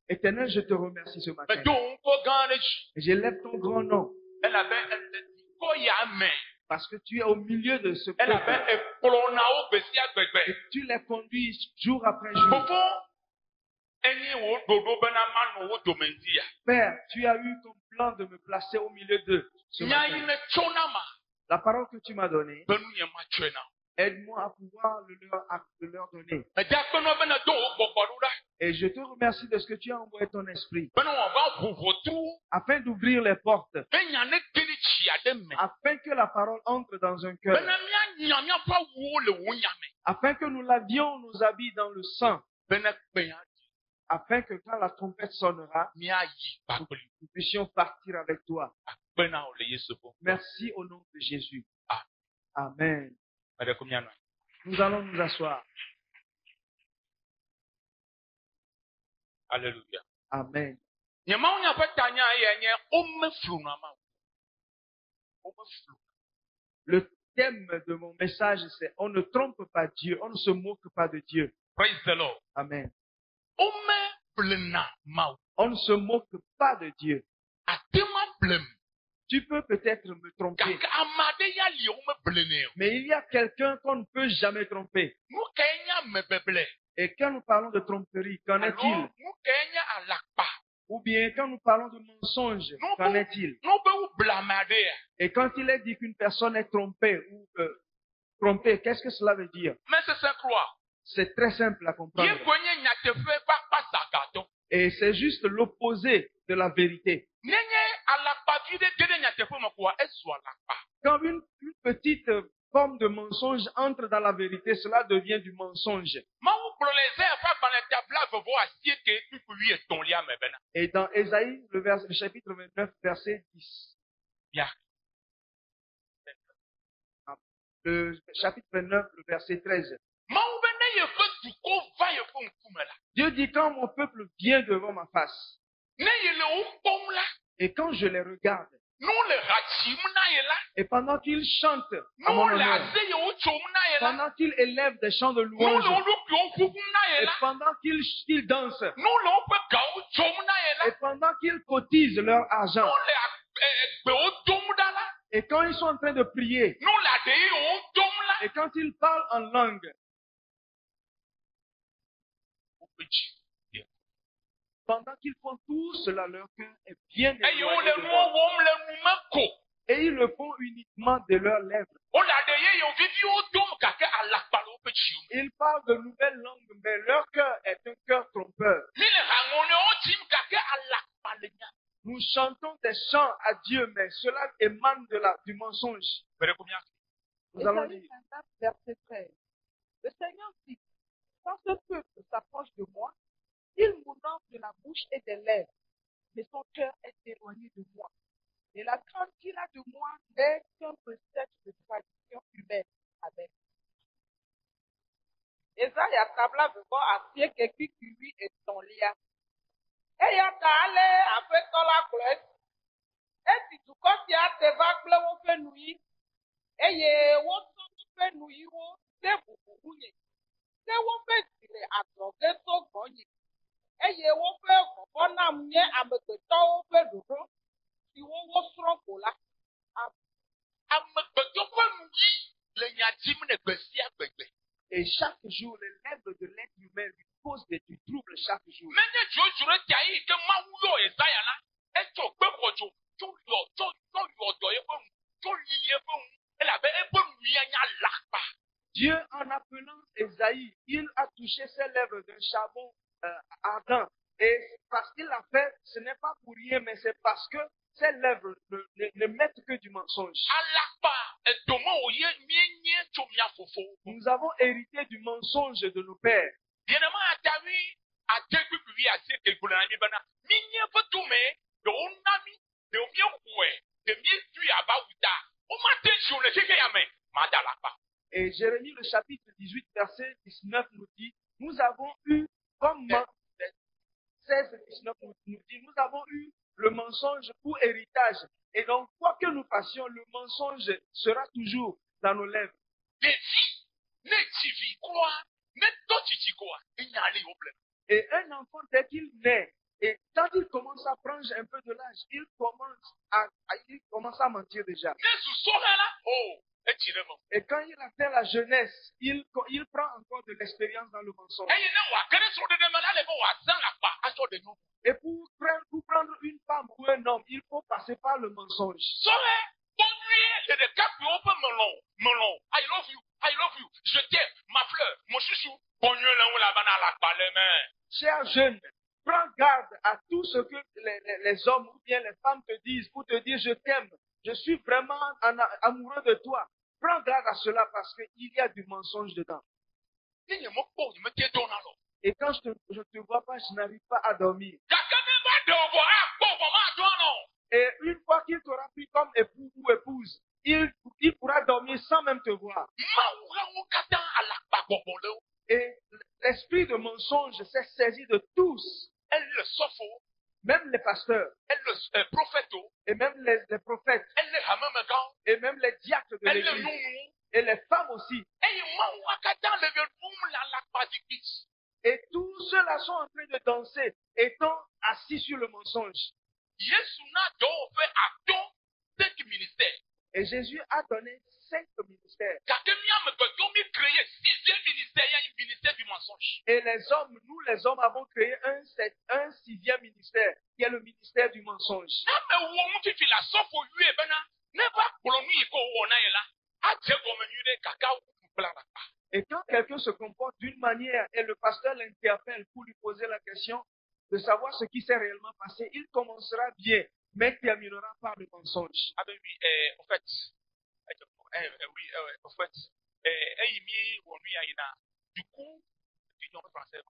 Éternel, je te remercie ce matin. Et j'élève ton grand nom. Parce que tu es au milieu de ce peuple. Et tu les conduis jour après jour. Père, tu as eu ton plan de me placer au milieu d'eux ce matin. La parole que tu m'as donnée, aide-moi à pouvoir le leur donner. Et je te remercie de ce que tu as envoyé ton esprit afin d'ouvrir les portes, afin que la parole entre dans un cœur, afin que nous lavions nos habits dans le sang, afin que quand la trompette sonnera, nous puissions partir avec toi. Merci au nom de Jésus. Amen. Nous allons nous asseoir. Alléluia. Amen. Le thème de mon message, c'est on ne trompe pas Dieu, on ne se moque pas de Dieu. Praise the Lord. Amen. On ne se moque pas de Dieu. Tu peux peut-être me tromper, mais il y a quelqu'un qu'on ne peut jamais tromper. Et quand nous parlons de tromperie, qu'en est-il? Ou bien quand nous parlons de mensonge, qu'en est-il? Et quand il est dit qu'une personne est trompée ou trompée, qu'est-ce que cela veut dire? C'est très simple à comprendre. Et c'est juste l'opposé de la vérité. Quand une petite forme de mensonge entre dans la vérité, cela devient du mensonge. Et dans Ésaïe, le chapitre 29, verset 10. Le chapitre 29, le verset 13. Dieu dit, quand mon peuple vient devant ma face, et quand je les regarde, et pendant qu'ils chantent à mon honneur, pendant qu'ils élèvent des chants de louange, et pendant qu'ils dansent, et pendant qu'ils cotisent leur argent, et quand ils sont en train de prier, et quand ils parlent en langue, pendant qu'ils font tout cela, leur cœur est bien éloigné de moi. Et ils le font uniquement de leurs lèvres. Ils parlent de nouvelles langues, mais leur cœur est un cœur trompeur. Nous chantons des chants à Dieu, mais cela émane du mensonge. Nous allons lire. Verset 13. Le Seigneur dit, quand ce peuple s'approche de moi, il m'honore de la bouche et des lèvres, mais son cœur est éloigné de moi. Et la crainte qu'il a de moi n'est qu'un précepte de tradition humaine. Amen. Esaïe atabla vevɔ asie kekikui etɔ̃lia. Eya ta ale aƒetɔ la gblɔ esi. Esi dukɔ sia te va kple woƒe nuyi, eye wotsɔ woƒe nuyiwo de bubu ŋunye, ke woƒe dzi le adzɔge to gbɔnye, eye woƒe vɔvɔ nam nye amegbetɔwo ƒe ɖoɖo siwo wosrɔ̃ ko la. Et chaque jour, les lèvres de l'être humain lui causent du trouble chaque jour. Dieu, en appelant Esaïe, il a touché ses lèvres d'un charbon ardent. Et parce qu'il l'a fait, ce n'est pas pour rien, mais c'est parce que ses lèvres ne mettent que du mensonge. Nous avons hérité du mensonge de nos pères. Et Jérémie, le chapitre 18, verset 19 nous dit, nous avons eu, comme 16 et 19 nous dit, nous avons eu le mensonge pour héritage. Et donc, quoi que nous fassions, le mensonge sera toujours dans nos lèvres. Et un enfant, dès qu'il naît, et quand il commence à prendre un peu de l'âge, il commence à mentir déjà. Et quand il atteint la jeunesse, il prend encore de l'expérience dans le mensonge. Et pour prendre une femme ou un homme, il faut passer par le mensonge. Je t'aime, ma fleur, mon chouchou. Cher jeune, prends garde à tout ce que les hommes ou bien les femmes te disent pour te dire je t'aime, je suis vraiment amoureux de toi. Prends garde à cela parce qu'il y a du mensonge dedans. Et quand je te vois pas, je n'arrive pas à dormir. Et une fois qu'il t'aura pris comme époux ou épouse, il pourra dormir sans même te voir. Et l'esprit de mensonge s'est saisi de tous. Même les pasteurs. Et même les prophètes. Et même les diacres de l'église. Et les femmes aussi. Et tous ceux-là sont en train de danser, étant assis sur le mensonge. Et Jésus a donné 5 ministères. Et nous les hommes avons créé un 6e ministère, qui est le ministère du mensonge. Et quand quelqu'un se comporte d'une manière et le pasteur l'interpelle pour lui poser la question de savoir ce qui s'est réellement passé, il commencera bien, mais terminera par le mensonge. Du coup, en français.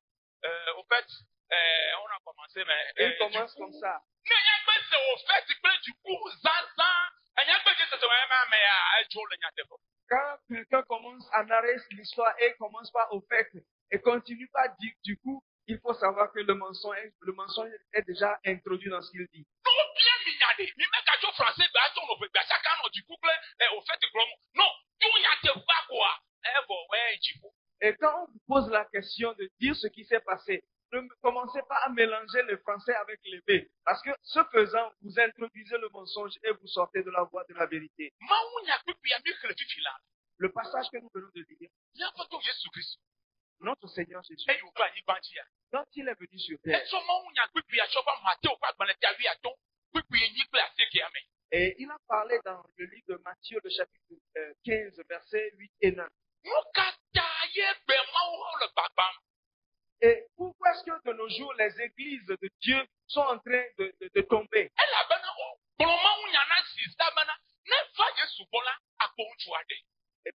On a commencé, mais. Il commence comme ça. Quand quelqu'un commence à narrer l'histoire et commence pas au fait et continue pas du coup, il faut savoir que le mensonge est déjà introduit dans ce qu'il dit. Et quand on vous pose la question de dire ce qui s'est passé, ne commencez pas à mélanger le français avec le B. Parce que ce faisant, vous introduisez le mensonge et vous sortez de la voie de la vérité. Le passage que nous venons de lire, notre Seigneur Jésus, quand il est venu sur terre, et il a parlé dans le livre de Matthieu, le chapitre 15, versets 8 et 9. Et pourquoi est-ce que de nos jours, les églises de Dieu sont en train de tomber? Et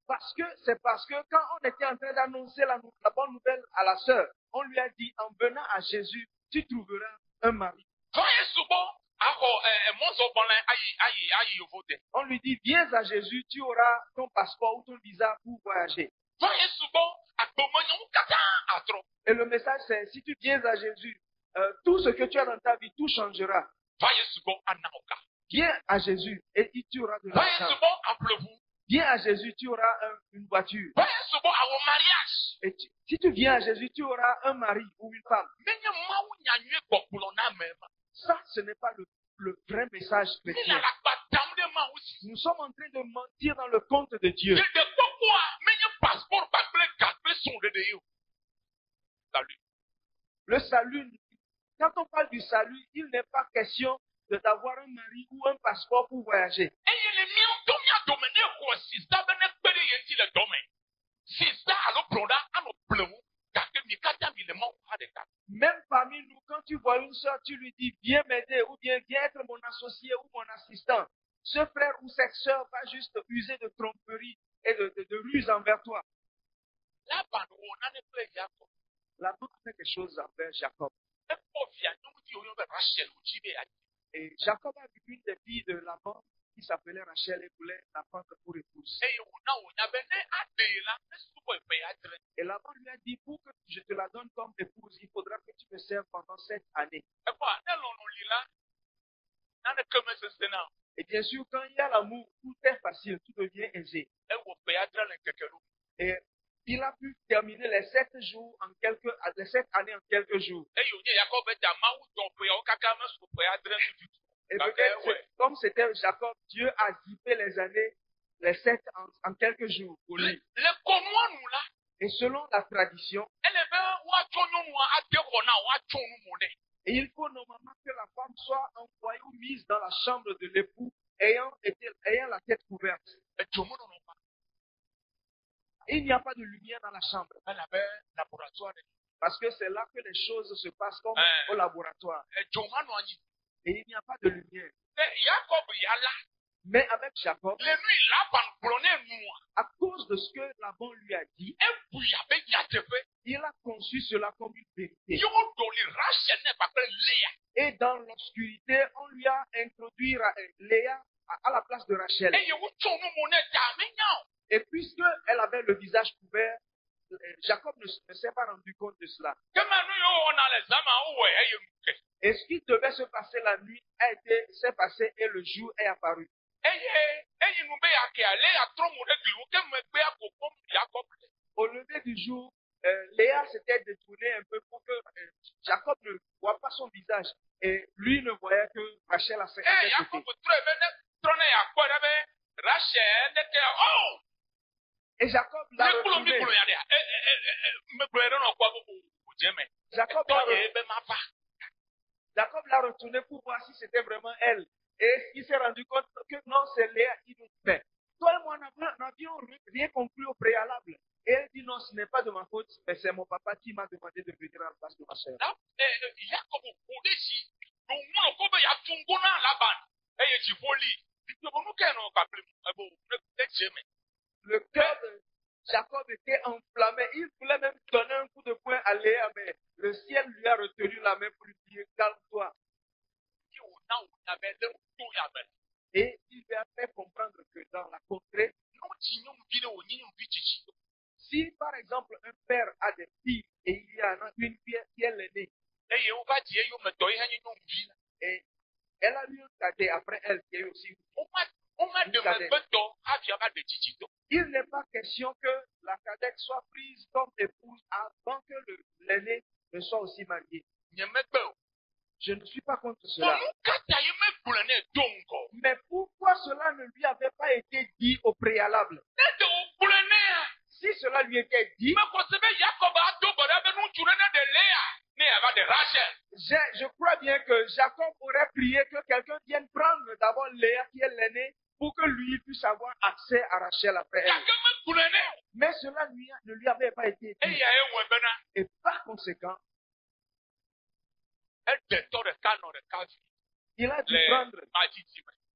c'est parce que quand on était en train d'annoncer la bonne nouvelle à la sœur, on lui a dit, en venant à Jésus, tu trouveras un mari. On lui dit, viens à Jésus, tu auras ton passeport ou ton visa pour voyager. Et le message c'est, si tu viens à Jésus, tout ce que tu as dans ta vie, tout changera. Viens à Jésus et tu auras de l'argent. Viens à Jésus, tu auras une voiture. Et si tu viens à Jésus, tu auras un mari ou une femme. Ça, ce n'est pas le vrai message chrétien. Nous sommes en train de mentir dans le compte de Dieu. Le salut, quand on parle du salut, il n'est pas question d'avoir un mari ou un passeport pour voyager. Même parmi nous, quand tu vois une soeur, tu lui dis viens m'aider ou bien viens être mon associé ou mon assistant. Ce frère ou cette soeur va juste user de tromperie et de ruse envers toi. La Bible fait quelque chose envers Jacob. Et Jacob a vu une des filles de Laban qui s'appelait Rachel et voulait la prendre pour épouse. Et Laban lui a dit, pour que je te la donne comme épouse, il faudra que tu me serves pendant 7 années. Et bien sûr, quand il y a l'amour, tout est facile, tout devient aisé. Et il a pu terminer les 7 jours les 7 années en quelques jours. Et peut-être, comme c'était Jacob, Dieu a zippé les années, les 7 en quelques jours pour lui. Et selon la tradition, et il faut normalement que la femme soit envoyée ou mise dans la chambre de l'époux ayant la tête couverte. Il n'y a pas de lumière dans la chambre. Parce que c'est là que les choses se passent comme au laboratoire. Et il n'y a pas de lumière. Mais avec Jacob, à cause de ce que Laban lui a dit, il a conçu cela comme une vérité. Et dans l'obscurité, on lui a introduit Léa à la place de Rachel. Et puisqu'elle avait le visage couvert, Jacob ne s'est pas rendu compte de cela. Et ce qui devait se passer la nuit s'est passé et le jour est apparu. Au lever du jour, Léa s'était détournée un peu pour que Jacob ne voit pas son visage. Et lui ne voyait que Rachel à ses côtés. Et Jacob l'a retourné. Jacob l'a retourné pour voir si c'était vraiment elle. Et il s'est rendu compte que non, c'est Léa qui nous fait. Toi et moi, n'avions rien conclu au préalable. Et elle dit non, ce n'est pas de ma faute, mais c'est mon papa qui m'a demandé de venir à la place de ma soeur. Le cœur de Jacob était enflammé. Il voulait même donner un coup de poing à Léa, mais le ciel lui a retenu la main pour lui dire calme-toi. Et il lui a fait comprendre que dans la contrée, si par exemple un père a des filles et il y en a une qui est l'aînée, et elle a eu un cadet après elle qui est aussi il n'est pas question que la cadette soit prise comme épouse avant que l'aîné ne soit aussi marié. Je ne suis pas contre cela. Mais pourquoi cela ne lui avait pas été dit au préalable? Si cela lui était dit, je crois bien que Jacob aurait prié que quelqu'un vienne prendre d'abord Léa qui est l'aînée pour que lui puisse avoir accès à Rachel après elle. Mais cela ne lui avait pas été dit. Et par conséquent, il a dû prendre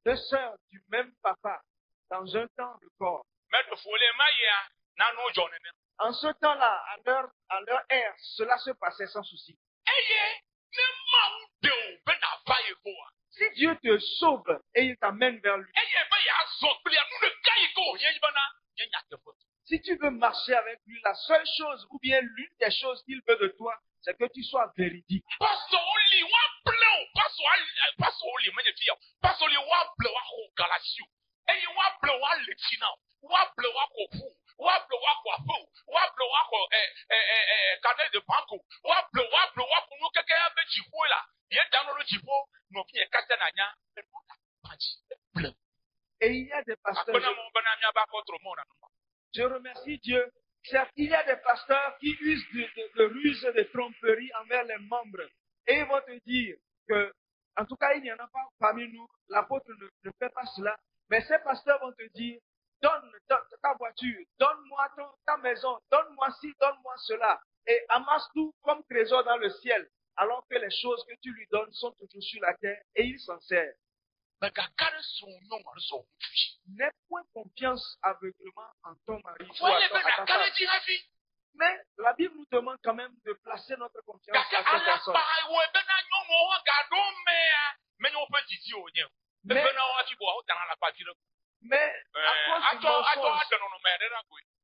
2 sœurs du même papa dans un temps de corps. En ce temps-là, à leur ère, cela se passait sans souci. Si Dieu te sauve et il t'amène vers lui, si tu veux marcher avec lui, la seule chose ou bien l'une des choses qu'il veut de toi, c'est que tu sois véridique. Et il y a des pasteurs. Je remercie Dieu. Certes, il y a des pasteurs qui usent de ruses, de tromperies envers les membres. Et ils vont te dire que, en tout cas, il n'y en a pas parmi nous. L'apôtre ne fait pas cela. Mais ces pasteurs vont te dire, donne ta voiture, donne-moi ta maison, donne-moi ci, donne-moi cela. Et amasse tout comme trésor dans le ciel. Alors que les choses que tu lui donnes sont toujours sur la terre et il s'en sert. N'aie point confiance aveuglément en ton mari ou à ta femme. Mais la Bible nous demande quand même de placer notre confiance en cette personne. Mais à cause du mensonge,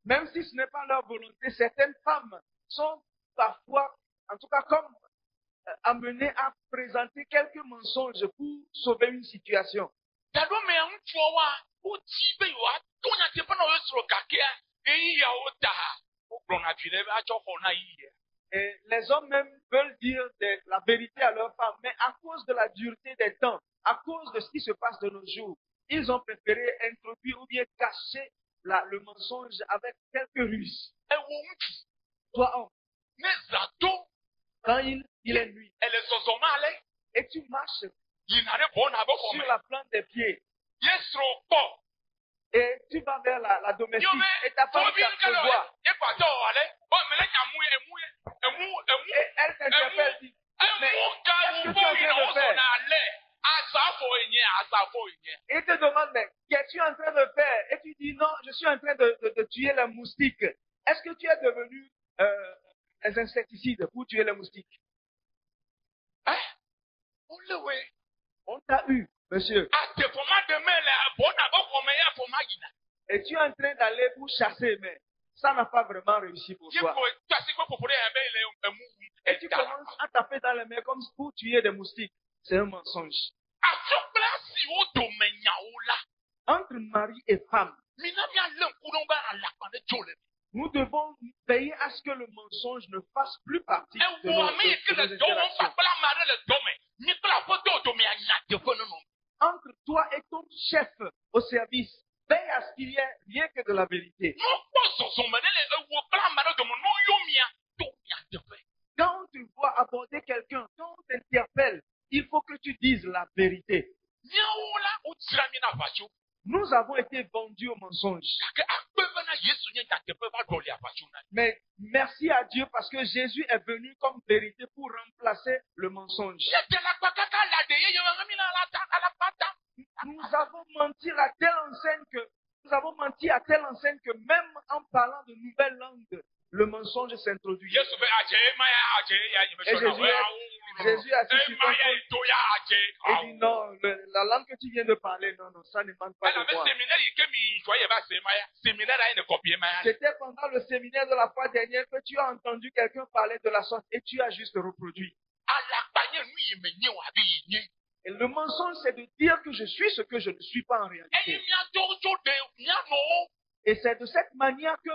même si ce n'est pas leur volonté, certaines femmes sont parfois, en tout cas comme amenées à présenter quelques mensonges pour sauver une situation. Et les hommes même veulent dire la vérité à leurs femmes, mais à cause de la dureté des temps, à cause de ce qui se passe de nos jours, ils ont préféré introduire ou bien cacher le mensonge avec quelques ruses. Toi, homme, quand il est nuit, et tu marches sur la plante des pieds, et tu vas vers la domestique, et ta femme te voit, et elle t'interpelle, dit, mais qu'est-ce que tu es en train de faire? Et te demande, mais qu'est-ce que tu es en train de faire? Et tu dis, non, je suis en train de tuer les moustiques. Est-ce que tu es devenu un insecticide pour tuer les moustiques? On t'a eu, monsieur. Et tu es en train d'aller pour chasser, mais ça n'a pas vraiment réussi pour toi. Et tu commences à taper dans les mains comme pour tuer des moustiques. C'est un mensonge. Entre mari et femme, nous devons veiller à ce que le mensonge ne fasse plus partie de nos interactions. Entre toi et ton chef au service, veille à ce qu'il y ait rien que de la vérité. Quand on te voit aborder quelqu'un, quand on t'interpelle, il faut que tu dises la vérité. Nous avons été vendus au mensonge. Mais merci à Dieu parce que Jésus est venu comme vérité pour remplacer le mensonge. Nous avons menti à telle enseigne que même en parlant de nouvelles langues, le mensonge s'introduit. Et Jésus a dit sur ton compte, il dit non, la langue que tu viens de parler, non, ça ne manque pas de moi. C'était pendant le séminaire de la fois dernière que tu as entendu quelqu'un parler de la sorte et tu as juste reproduit. Et le mensonge, c'est de dire que je suis ce que je ne suis pas en réalité. Et c'est de cette manière que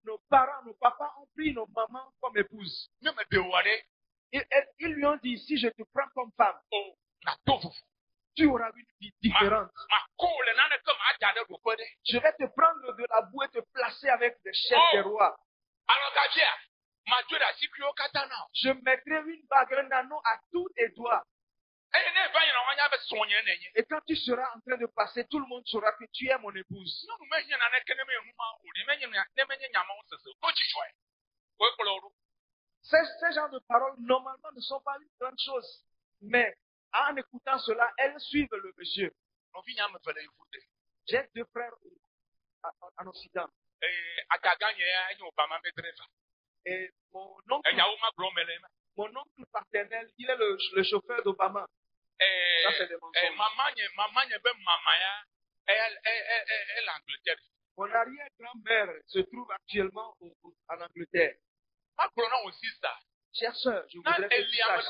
nos parents, nos papas ont pris nos mamans comme épouses. Ils lui ont dit, si je te prends comme femme, tu auras une vie différente. Je vais te prendre de la boue et te placer avec des chefs des rois. Je mettrai une bague, un anneau à tous tes doigts. Et quand tu seras en train de passer, tout le monde saura que tu es mon épouse. Ces genres de paroles, normalement, ne sont pas une grande chose. Mais en écoutant cela, elles suivent le monsieur. J'ai deux frères en Occident. Et mon oncle paternel, il est le chauffeur d'Obama. Ça, c'est des mensonges. Mon arrière-grand-mère se trouve actuellement en Angleterre. Chère sœur, je voudrais que tu saches.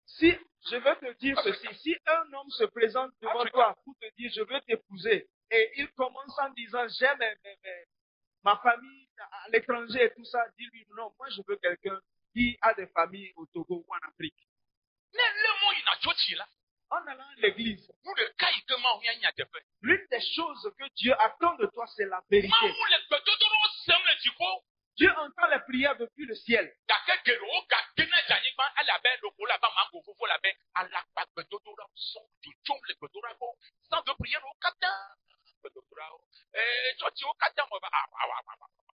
Si je veux te dire ceci, si un homme se présente devant toi pour te dire je veux t'épouser, et il commence en disant j'aime ma famille à l'étranger et tout ça, dis-lui non, moi je veux quelqu'un qui a des familles au Togo ou en Afrique. En allant à l'église, l'une des choses que Dieu attend de toi, c'est la vérité. Dieu entend les prières depuis le ciel.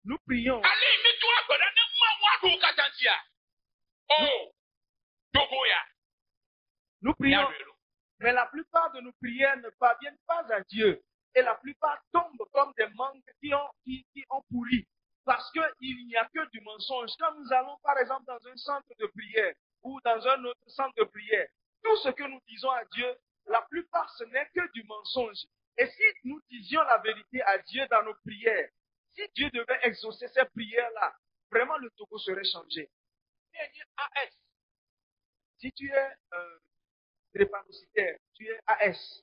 Nous prions. Nous prions. Mais la plupart de nos prières ne parviennent pas à Dieu. Et la plupart tombent comme des mangues qui ont pourri. Parce qu'il n'y a que du mensonge. Quand nous allons, par exemple, dans un centre de prière ou dans un autre centre de prière, tout ce que nous disons à Dieu, la plupart, ce n'est que du mensonge. Et si nous disions la vérité à Dieu dans nos prières, si Dieu devait exaucer ces prières-là, vraiment le Togo serait changé. Si tu es drépanocytaire, tu es AS.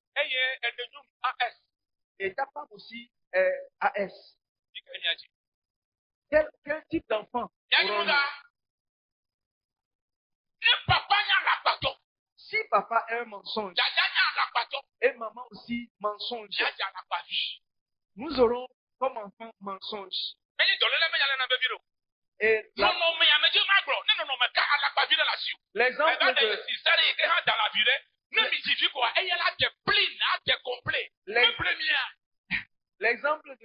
Et ta femme aussi, AS. Dika enyaji. Quel type d'enfant Yaji aurons-nous? muda. Ne papa nya lakpato. Si papa est un mensonge Jaja nya lakpato. et maman aussi mensonge, Jaja lakpavi. nous aurons comme enfant mensonge. Enyi dolele me yale na bebiro. Et No no me yameje magro. Ne no no me ka alakpavi na siu. l'exemple Eba de de, si sere ke ha dala vire. Ne mi jivi ko eyela de plin, a de complet. Les- Le premier. l'exemple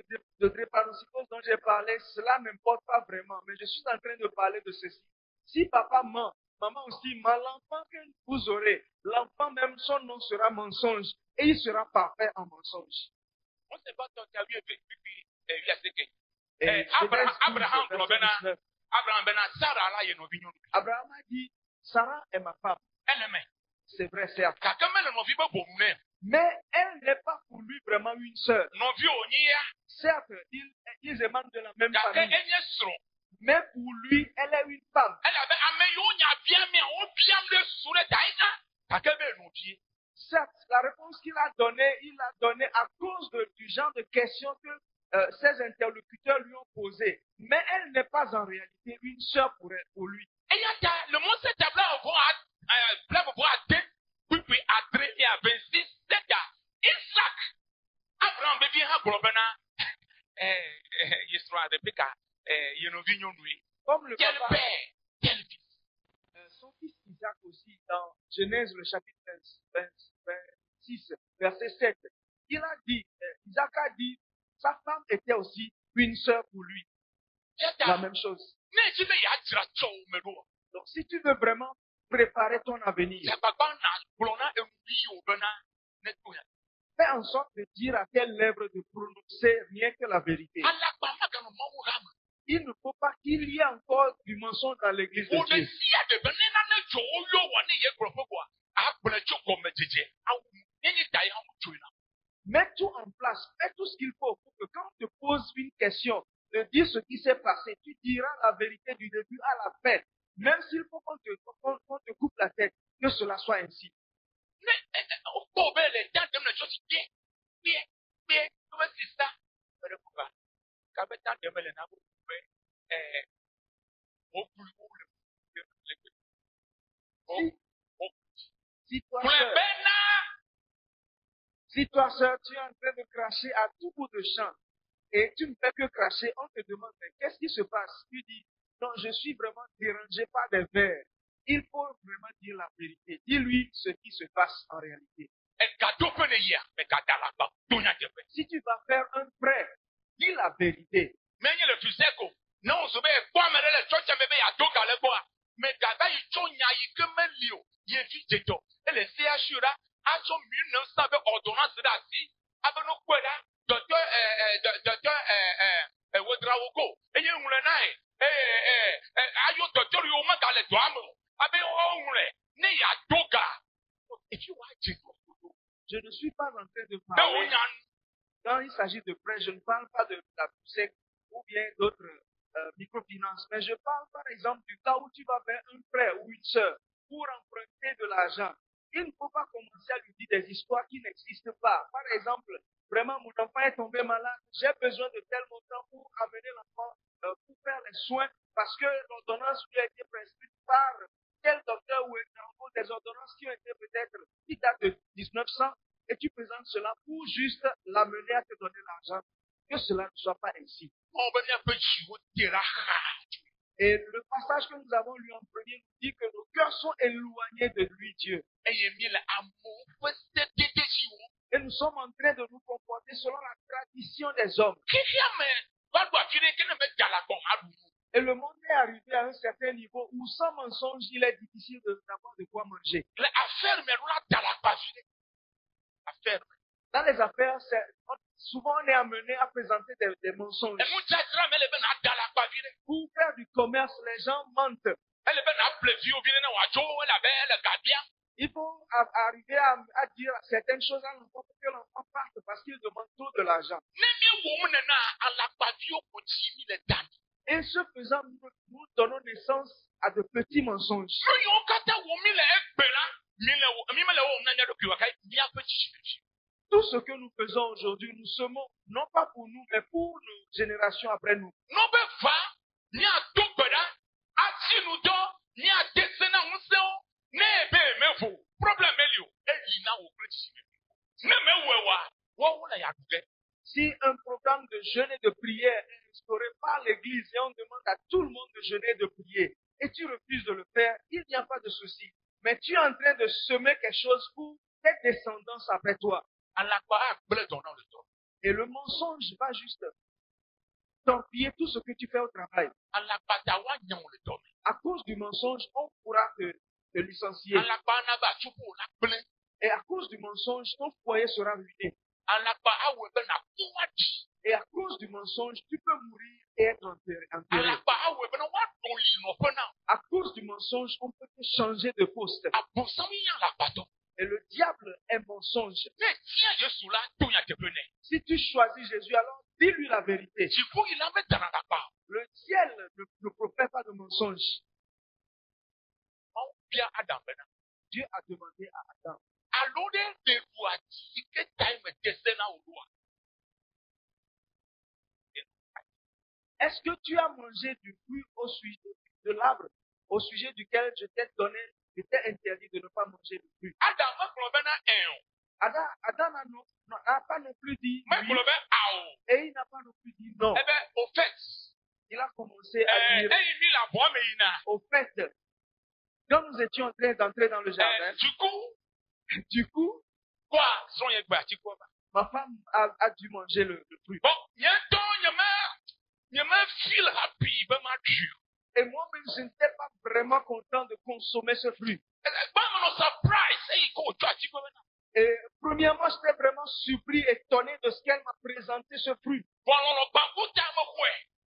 de drépanocytose dont j'ai parlé, cela n'importe pas vraiment, mais je suis en train de parler de ceci. Si papa ment, maman aussi ment, l'enfant que vous aurez, l'enfant même, son nom sera mensonge et il sera parfait en mensonge. On sait pas ton tabier puis yaseke. Et Abraham Genèse 12, Abraham verset 19. Abraham bena Sarah la ye no vinyo. Abraham a dit, Sarah est ma femme. Eneme. C'est vrai, certes. Kakame le no vi be bomune. Mais elle n'est pas pour lui vraiment une sœur. No vi onyia. Certes, ils émanent de la même Kake famille. enye sro. Mais pour lui, elle est une femme. Elle avait ameyo nya bia me o bia me sure daina. Kake be no bi. Certes, la réponse qu'il a donnée, il l'a donnée à cause du genre de questions que ses interlocuteurs lui ont posées. Mais elle n'est pas en réalité une sœur pour lui. Eyata le mot se tabla bo a bla bo a de. Puis adre et à 26 c'est Isaac. Abraham be bi ha globena. Yesra de Pika. Ye no vinyo nui. Comme le Quel papa, père, quel fils. son fils Isaac aussi, dans Genèse, le chapitre 26, verset 7, il a dit, Isaac a dit, sa femme était aussi une sœur pour lui. La Yata, même chose. ne jibe ya jira chow medo. Donc, si tu veux vraiment préparer ton avenir, Ya baba na blona ewi obena ne tuya. fais en sorte de dire à tes lèvres de prononcer rien que la vérité. Alakba maka no mawu ram. Il ne faut pas qu'il y ait encore du mensonge dans l'église de O de Dieu. sia de benena ne jo yo wa ne ye grofo kwa. Agbele jo ko mejeje. Awu nyi dai ha mu tuina. Mets tout en place, fais tout ce qu'il faut pour que quand on te pose une question, de dire ce qui s'est passé, tu diras la vérité du début à la fin. Même s'il faut qu'on te coupe la tête, que cela soit ainsi. Ne o ko be le dan dem le jo si bien. To be sista. Bere ko ba. Ka be tan dem le na bu be o kulu o le. Si toi, Pour sœur, bena. si toi, sœur, tu es en train de cracher à tout bout de champ et tu ne fais que cracher, on te demande, mais qu'est-ce qui se passe? Tu dis, non, je suis vraiment dérangé par des vers. Il faut vraiment dire la vérité. Dis-lui ce qui se passe en réalité. Si tu vas faire un prêt, dis la vérité. Je ne suis pas en train de parler. Quand il s'agit de prêt, je ne parle pas de la PUSEC ou bien d'autres microfinances, mais je parle par exemple du cas où tu vas faire un frère ou une sœur pour emprunter de l'argent. Il ne faut pas commencer à lui dire des histoires qui n'existent pas. Par exemple, vraiment, mon enfant est tombé malade, j'ai besoin de tel montant pour amener l'enfant pour faire les soins parce que l'ordonnance lui a été prescrite par tel docteur ou des ordonnances qui ont été peut-être qui datent de 1900 et tu présentes cela pour juste l'amener à te donner l'argent. Que cela ne soit pas ainsi. Et le passage que nous avons lu en premier nous dit que nos cœurs sont éloignés de lui, Dieu. Et nous sommes en train de nous comporter selon la tradition des hommes. Et le monde est arrivé à un certain niveau où sans mensonge, il est difficile d'avoir de quoi manger. Dans les affaires, souvent on est amené à présenter des mensonges. Pour faire du commerce, les gens mentent. Il faut arriver à dire certaines choses à l'enfant pour que l'enfant parte parce qu'il demande trop de l'argent. Et ce faisant, nous donnons naissance à de petits mensonges. Tout ce que nous faisons aujourd'hui, nous semons non pas pour nous, mais pour nos générations après nous. N'obe va, ni a dogbeda, a sinudo, ni a desena unseo, ne be mevo, problem elio, e yina wo kreti. Ne me wewa, wo wona ya duge. Si un programme de jeûne et de prière est instauré par l'Église et on demande à tout le monde de jeûner et de prier, et tu refuses de le faire, il n'y a pas de souci. Mais tu es en train de semer quelque chose pour tes descendants après toi. Et le mensonge va juste torpiller tout ce que tu fais au travail. À cause du mensonge, on pourra te licencier. Et à cause du mensonge, ton foyer sera ruiné. Et à cause du mensonge, tu peux mourir et être enterré. À cause du mensonge, on peut te changer de poste. Et le diable est mensonge. Si tu choisis Jésus, alors dis-lui la vérité. Le ciel ne profère pas de mensonge. Dieu a demandé à Adam. Est-ce que tu as mangé du fruit au sujet de l'arbre au sujet duquel je t'ai donné, je t'ai interdit de ne pas manger du fruit? Adam n'a pas non plus dit oui, et il n'a pas non plus dit non. Il a commencé à dire au fait, quand nous étions en train d'entrer dans le jardin, du coup, ma femme a dû manger le fruit. Et moi-même, je n'étais pas vraiment content de consommer ce fruit. Et premièrement, j'étais vraiment surpris, étonné de ce qu'elle m'a présenté ce fruit.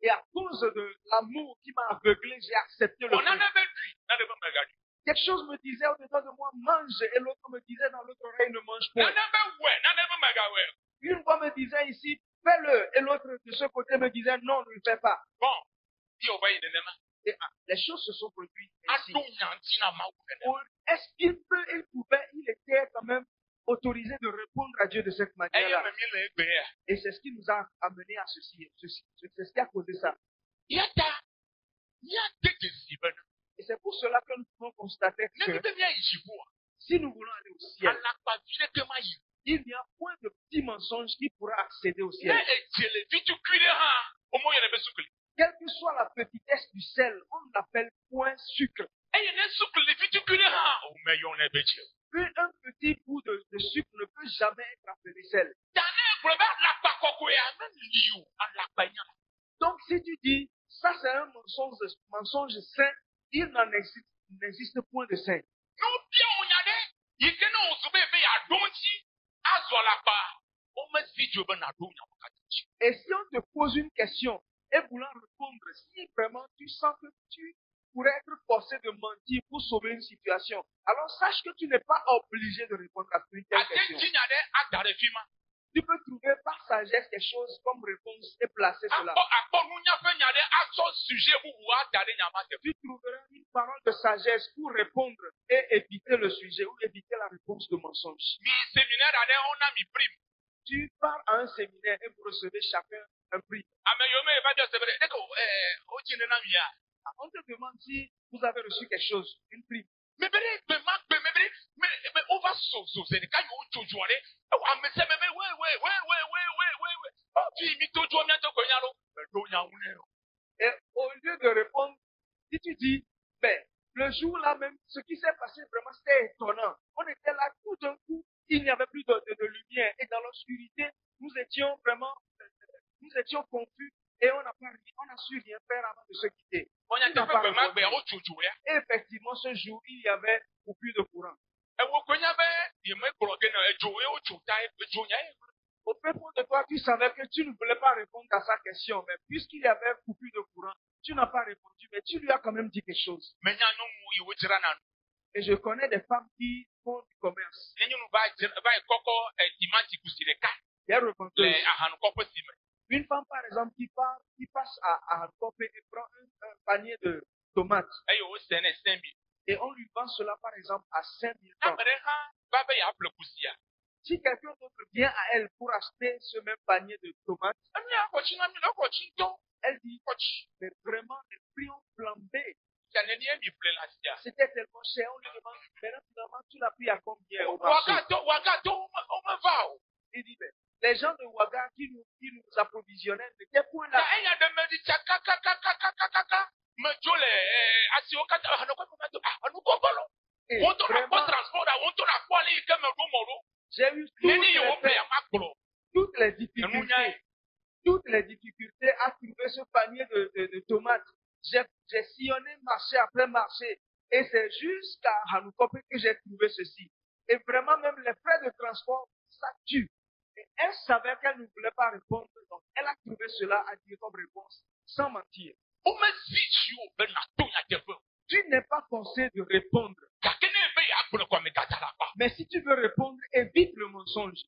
Et à cause de l'amour qui m'a aveuglé, j'ai accepté le fruit. Quelque chose me disait au-dedans de moi, mange, et l'autre me disait dans l'autre oreille, ne mange pas. Une voix me disait ici, fais-le, et l'autre de ce côté me disait, non, ne le fais pas. Et les choses se sont produites ici. Est-ce il était quand même autorisé de répondre à Dieu de cette manière-là? Et c'est ce qui nous a amené à ceci. C'est ce qui a causé ça. Et c'est pour cela que nous pouvons constater que si nous voulons aller au ciel, il n'y a point de petit mensonge qui pourra accéder au ciel. Quelle que soit la petitesse du sel, on l'appelle point sucre. Un petit bout de sucre ne peut jamais être appelé sel. Donc si tu dis, ça c'est un mensonge sain, il n'existe point de sain. Et si on te pose une question et voulant répondre, si vraiment tu sens que tu pourrais être forcé de mentir pour sauver une situation, alors sache que tu n'es pas obligé de répondre à une telle question. Tu peux trouver par sagesse quelque chose comme réponse et placer cela. Tu trouveras une parole de sagesse pour répondre et éviter le sujet ou éviter la réponse de mensonge. Tu pars à un séminaire et vous recevez chacun un prix. On te demande si vous avez reçu quelque chose, une prime. Et au lieu de répondre, si tu dis, ben, le jour là même, ce qui s'est passé vraiment, c'était étonnant. On était là, tout d'un coup, il n'y avait plus de lumière. Et dans l'obscurité, nous étions confus. Et on n'a su rien faire avant de se quitter. Et effectivement, ce jour, il y avait coupure de courant. Au fait de toi, tu savais que tu ne voulais pas répondre à sa question, mais puisqu'il y avait coupure de courant, tu n'as pas répondu, mais tu lui as quand même dit quelque chose. Et je connais des femmes qui font du commerce. Des revendeuses. Une femme, par exemple, qui passe à Hancock et prend un panier de tomates. Et on lui vend cela, par exemple, à 5 000 francs. Si quelqu'un d'autre vient à elle pour acheter ce même panier de tomates, elle dit, mais vraiment, les prix ont flambé. C'était tellement cher, on lui demande, maintenant, finalement, tu l'as pris à combien au marché? Il dit, mais les gens de Ouaga qui nous approvisionnaient, n'étaient point là. Et vraiment, j'ai eu toutes les difficultés à trouver ce panier de tomates. J'ai sillonné marché après marché. Et c'est jusqu'à Hanoukope que j'ai trouvé ceci. Et vraiment, même les frais de transport, ça tue. Et elle savait qu'elle ne voulait pas répondre. Donc, elle a trouvé cela à dire comme réponse, sans mentir. Tu n'es pas forcé de répondre. Mais si tu veux répondre, évite le mensonge.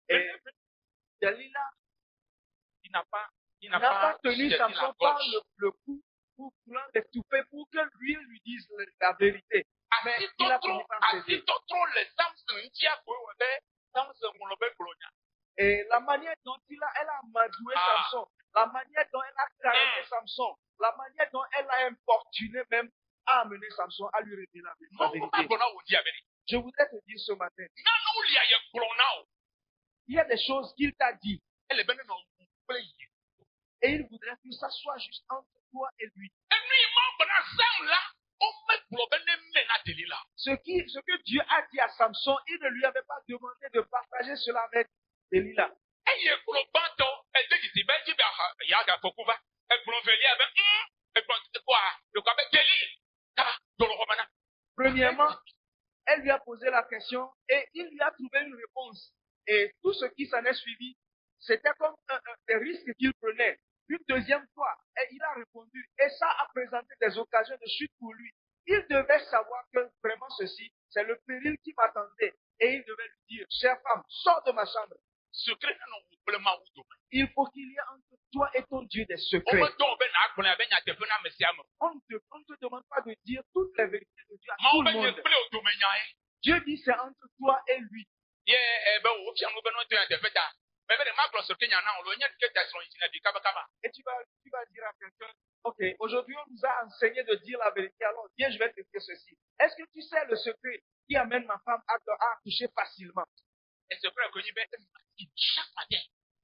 Et Dalila, il n'a pas tenu Samson par le cou pour l'étouffer pour que lui dise la vérité. Mais il a fini par céder. Et la manière dont elle a amadoué Samson, la manière dont elle a caressé Samson, la manière dont elle a importuné même, a amené Samson à lui révéler la vérité. Je voudrais te dire ce matin, il y a des choses qu'il t'a dit. Et il voudrait que ça soit juste entre toi et lui. Ce que Dieu a dit à Samson, il ne lui avait pas demandé de partager cela avec Delilah. Premièrement, elle lui a posé la question et il lui a trouvé une réponse. Et tout ce qui s'en est suivi, c'était comme des risques qu'il prenait. Une deuxième fois, et il a répondu. Et ça a présenté des occasions de chute pour lui. Il devait savoir que vraiment ceci, c'est le péril qui m'attendait. Et il devait lui dire, chère femme, sors de ma chambre. Il faut qu'il y ait entre toi et ton Dieu des secrets. On ne te demande pas de dire toutes les vérités de Dieu à tout le monde. Dieu dit c'est entre toi et lui. Et tu vas dire à quelqu'un, ok, aujourd'hui on nous a enseigné de dire la vérité, alors viens, je vais te dire ceci. Est-ce que tu sais le secret qui amène ma femme à accoucher facilement?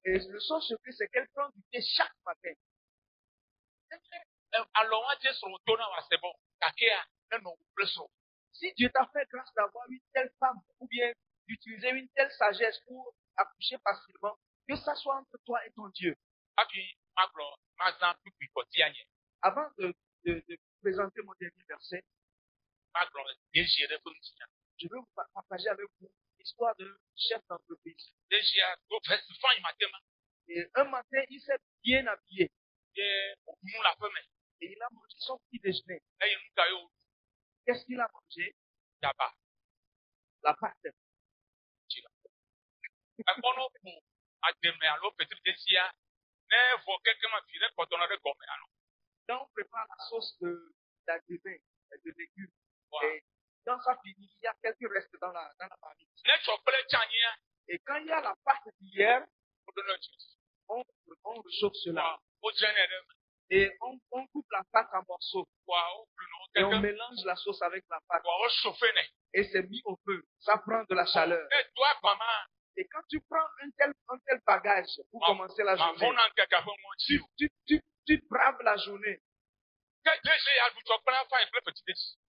Et le son secret, c'est qu'elle prend du thé chaque matin. Si Dieu t'a fait grâce d'avoir une telle femme, ou bien d'utiliser une telle sagesse pour accoucher facilement, que ça soit entre toi et ton Dieu. Avant de présenter mon dernier verset, je veux vous partager avec vous l'histoire d'un chef d'entreprise. Et un matin, il s'est bien habillé. Et il a mangé son petit déjeuner. Qu'est-ce qu'il a mangé? La pâte. Quand on prépare la sauce d'agrumes, de légumes, et dans sa famille, il y a quelques restes dans la famille. Et quand il y a la pâte d'hier, on réchauffe cela. Et on coupe la pâte en morceaux. Et on mélange la sauce avec la pâte. Et c'est mis au feu. Ça prend de la chaleur. Et quand tu prends un tel bagage pour commencer la journée, tu braves la journée.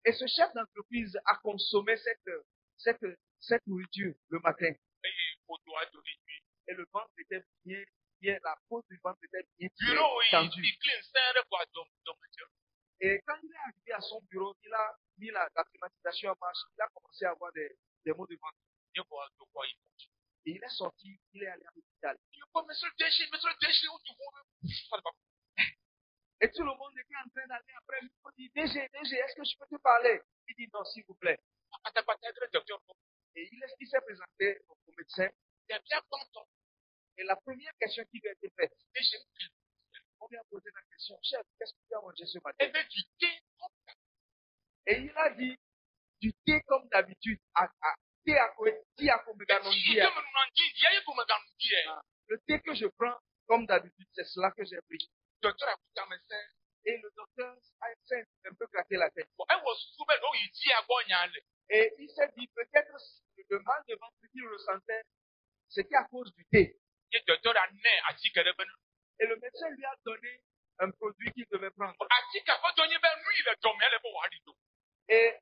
Et ce chef d'entreprise a consommé cette nourriture le matin. Et le ventre était bien, la peau du ventre était bien tendue. Et quand il est arrivé à son bureau, il a mis la climatisation en marche, il a commencé à avoir des maux de ventre. Et il est sorti, il est allé à l'hôpital. Et tout le monde était en train d'aller après lui. Il dit, DG, est-ce que je peux te parler? Il dit, non, s'il vous plaît. Et il s'est présenté au médecin. Et la première question qui lui a été faite, on lui a posé la question, chef, qu'est-ce que tu as mangé ce matin? Et il a dit, d'habitude le thé que je prends, comme d'habitude, c'est cela que j'ai pris. Et le docteur a un peu craqué la tête. Et il s'est dit, peut-être le mal de ventre qu'il ressentait, c'était à cause du thé. Et le médecin lui a donné un produit qu'il devait prendre. Et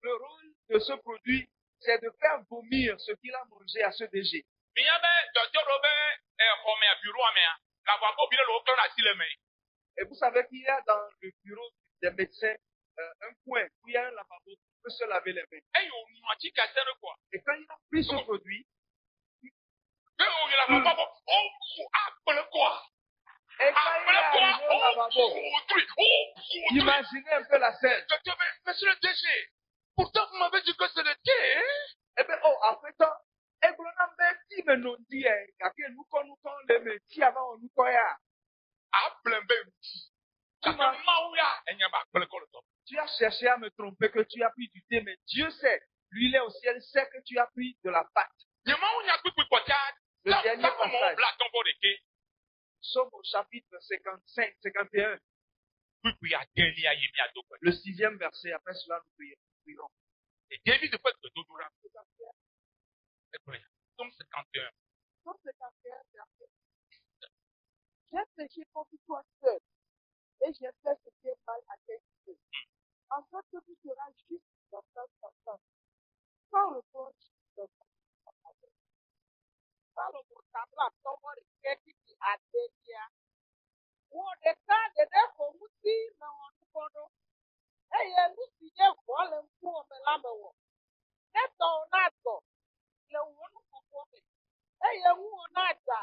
le rôle de ce produit, c'est de faire vomir ce qu'il a mangé à ce DG. Et vous savez qu'il y a dans le bureau des médecins un coin où il y a un lavabo où on peut se laver les mains. Et quand il a pris ce produit, et quand il est arrivé au lavabo, imaginez un peu la scène. Monsieur le DG, pourtant vous m'avez dit que c'est le thé, hein? Eh bien, oh, en fait, tu as cherché à me tromper que tu as pris du thé, mais Dieu sait, lui il est au ciel, sait que tu as pris de la pâte. Le dernier passage, Somme au chapitre 55, 51, le 6e verset, après cela nous prierons. Somme 51. Somme 51, verset. J'ai péché contre toi seul, et j'ai fait ce qui est mal à tes yeux. En sorte que tu seras juste dans ta sentence, sans reproche dans ta sentence. Sans reproche, ça va tomber qui a déjà. Ou des cas de décomuti, mais on ne connaît. Et il y a nous qui est volé pour me l'amener. C'est ton acte. Le ou nous comprendre. Et il y a où on a ça.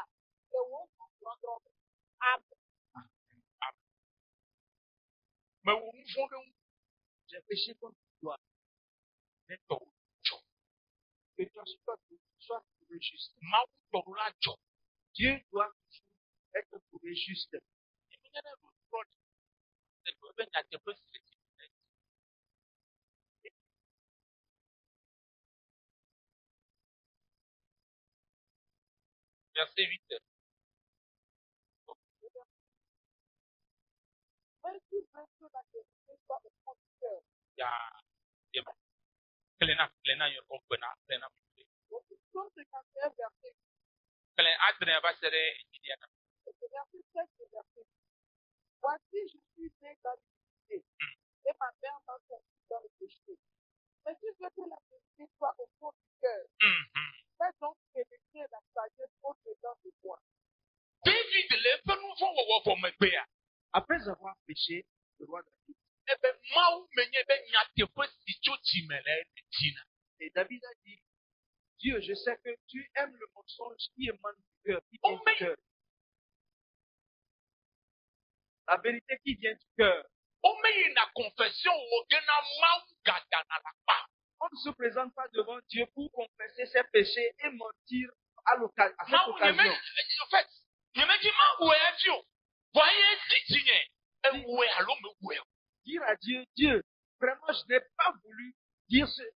Le ou on comprendre. Mais où nous j'ai péché contre toi. Que toi sois trouvé juste. Dieu doit toujours être trouvé juste. Verset 8. Voici, je suis né dans l'iniquité, et ma mère m'a conçu dans le péché. Mais tu veux que la vérité soit au fond du cœur. Fais donc pénétrer la sagesse au-dedans de moi. Après avoir péché, le roi David. Et David a dit, Dieu, je sais que tu aimes le mensonge qui émane du cœur, qui vient du cœur. La vérité qui vient du cœur. On ne se présente pas devant Dieu pour confesser ses péchés et mentir à cette occasion. En fait, dire à Dieu, Dieu, vraiment je n'ai pas voulu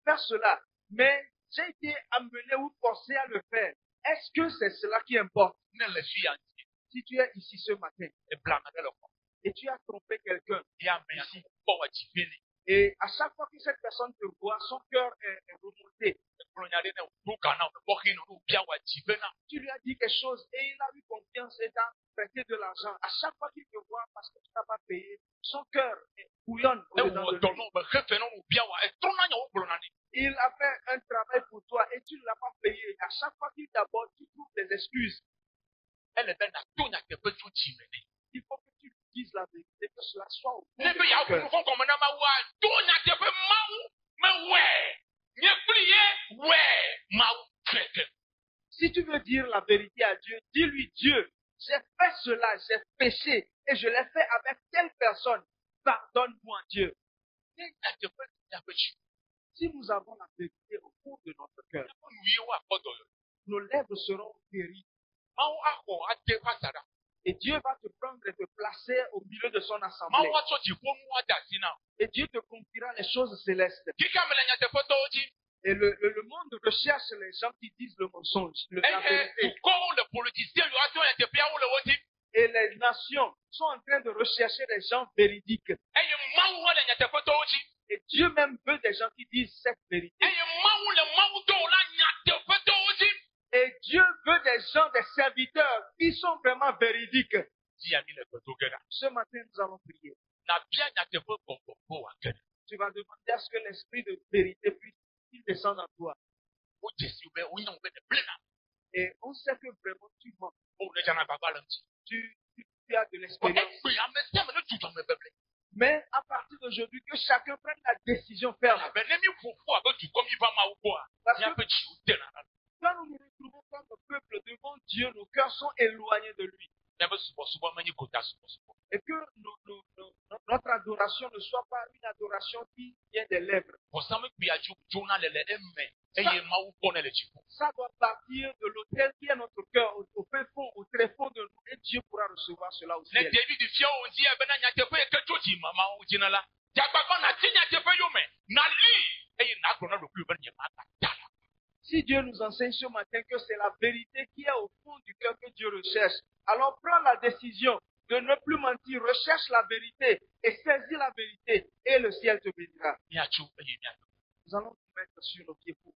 faire cela, mais j'ai été amené ou forcé à le faire. Est-ce que c'est cela qui importe? Si tu es ici ce matin et tu as trompé quelqu'un ici, et à chaque fois que cette personne te voit, son cœur est remonté. Tu lui as dit quelque chose et il a eu confiance et t'a prêté de l'argent. À chaque fois qu'il te voit parce que tu n'as pas payé, son cœur bouillonne au-dedans de lui. Il a fait un travail pour toi et tu ne l'as pas payé. À chaque fois qu'il t'aborde, tu trouves des excuses. Il faut que tu lui dises la vérité, que cela soit au fond de ton cœur. Si tu veux dire la vérité à Dieu, dis-lui, Dieu, j'ai fait cela, j'ai péché et je l'ai fait avec telle personne. Pardonne-moi, Dieu. Si nous avons la vérité au fond de notre cœur, nos lèvres seront guéries. Et Dieu va te prendre et te placer au milieu de son assemblée. Et Dieu te confiera les choses célestes. Et le monde recherche les gens qui disent le mensonge, la vérité. Et les nations sont en train de rechercher des gens véridiques. Et Dieu même veut des gens qui disent cette vérité. Et Dieu veut des gens, des serviteurs qui sont vraiment véridiques. Ce matin, nous allons prier. Tu vas demander à ce que l'esprit de vérité puisse descendre en toi. Et on sait que vraiment tu mens. Tu as de l'expérience. Mais à partir d'aujourd'hui, que chacun prenne la décision ferme. Parce que quand nous nous retrouvons comme peuple devant Dieu, nos cœurs sont éloignés de lui. Et que notre adoration ne soit pas une adoration qui vient des lèvres. Ça doit partir de l'autel qui est notre cœur, au fin fond, au très fond de nous. Et Dieu pourra recevoir cela au ciel. Si Dieu nous enseigne ce matin que c'est la vérité qui est au fond du cœur que Dieu recherche, alors prends la décision de ne plus mentir, recherche la vérité et saisis la vérité et le ciel te bénira. Nous allons nous mettre sur nos pieds pour